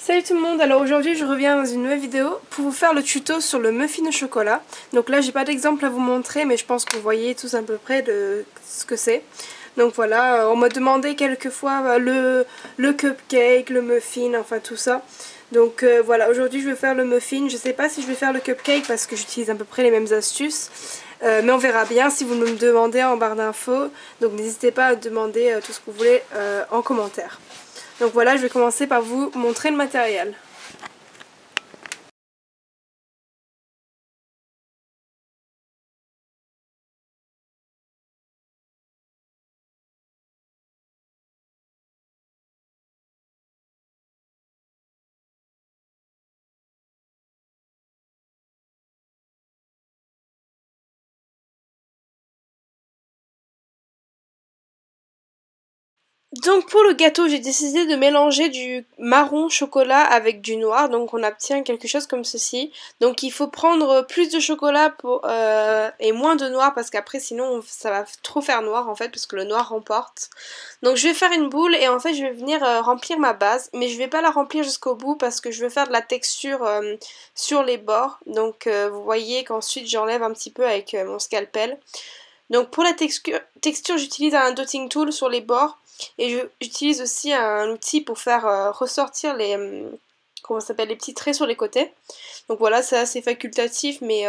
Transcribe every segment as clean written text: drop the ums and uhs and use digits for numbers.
Salut tout le monde, alors aujourd'hui je reviens dans une nouvelle vidéo pour vous faire le tuto sur le muffin au chocolat. Donc là j'ai pas d'exemple à vous montrer mais je pense que vous voyez tous à peu près de ce que c'est. Donc voilà, on m'a demandé quelquefois le cupcake, le muffin, enfin tout ça. Donc voilà, aujourd'hui je vais faire le muffin. Je sais pas si je vais faire le cupcake parce que j'utilise à peu près les mêmes astuces. Mais on verra bien si vous me demandez en barre d'infos. Donc n'hésitez pas à demander tout ce que vous voulez en commentaire. Donc voilà, je vais commencer par vous montrer le matériel. Donc pour le gâteau, j'ai décidé de mélanger du marron chocolat avec du noir, donc on obtient quelque chose comme ceci. Donc il faut prendre plus de chocolat et moins de noir parce qu'après sinon ça va trop faire noir en fait parce que le noir remporte. Donc je vais faire une boule et en fait je vais venir remplir ma base, mais je vais pas la remplir jusqu'au bout parce que je veux faire de la texture sur les bords. Donc vous voyez qu'ensuite j'enlève un petit peu avec mon scalpel. Donc pour la texture j'utilise un dotting tool sur les bords et j'utilise aussi un outil pour faire ressortir les comment ça s'appelle, les petits traits sur les côtés. Donc voilà, c'est assez facultatif mais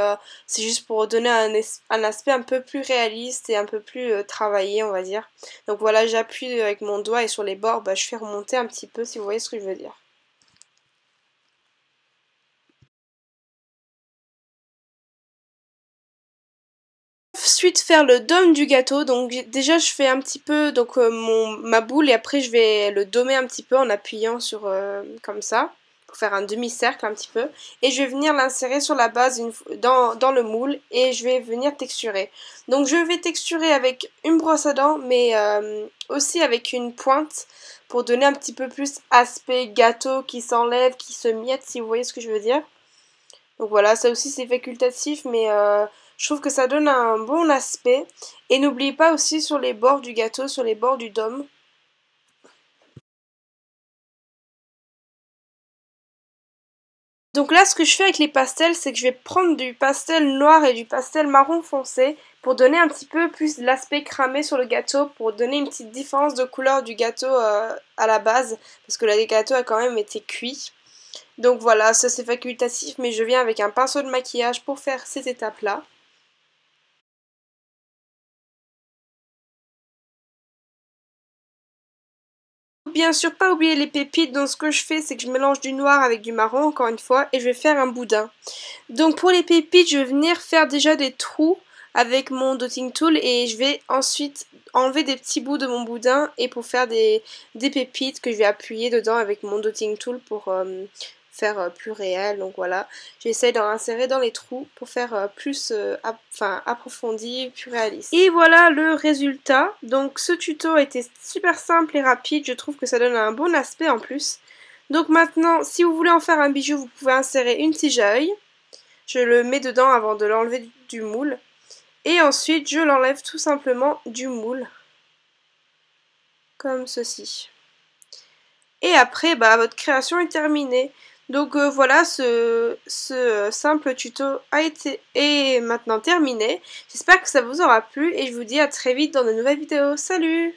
c'est juste pour donner un aspect un peu plus réaliste et un peu plus travaillé on va dire. Donc voilà, j'appuie avec mon doigt et sur les bords je fais remonter un petit peu si vous voyez ce que je veux dire. Ensuite faire le dôme du gâteau, donc déjà je fais un petit peu donc ma boule et après je vais le domer un petit peu en appuyant sur comme ça pour faire un demi-cercle un petit peu et je vais venir l'insérer sur la base dans le moule et je vais venir texturer. Donc je vais texturer avec une brosse à dents mais aussi avec une pointe pour donner un petit peu plus aspect gâteau qui s'enlève, qui se miette si vous voyez ce que je veux dire. Donc voilà, ça aussi c'est facultatif, mais je trouve que ça donne un bon aspect. Et n'oubliez pas aussi sur les bords du gâteau, sur les bords du dôme. Donc là, ce que je fais avec les pastels, c'est que je vais prendre du pastel noir et du pastel marron foncé pour donner un petit peu plus l'aspect cramé sur le gâteau, pour donner une petite différence de couleur du gâteau à la base, parce que le gâteau a quand même été cuit. Donc voilà, ça c'est facultatif, mais je viens avec un pinceau de maquillage pour faire ces étapes-là. Bien sûr, pas oublier les pépites, donc ce que je fais c'est que je mélange du noir avec du marron encore une fois et je vais faire un boudin. Donc pour les pépites, je vais venir faire déjà des trous avec mon dotting tool et je vais ensuite enlever des petits bouts de mon boudin et pour faire des pépites que je vais appuyer dedans avec mon dotting tool pour faire plus réel. Donc voilà, j'essaie d'en insérer dans les trous pour faire plus approfondi, plus réaliste. Et voilà le résultat. Donc ce tuto a été super simple et rapide, je trouve que ça donne un bon aspect en plus. Donc maintenant, si vous voulez en faire un bijou, vous pouvez insérer une tige à œil. Je le mets dedans avant de l'enlever du moule. Et ensuite, je l'enlève tout simplement du moule. Comme ceci. Et après, votre création est terminée. Donc voilà, ce simple tuto est maintenant terminé. J'espère que ça vous aura plu et je vous dis à très vite dans de nouvelles vidéos. Salut!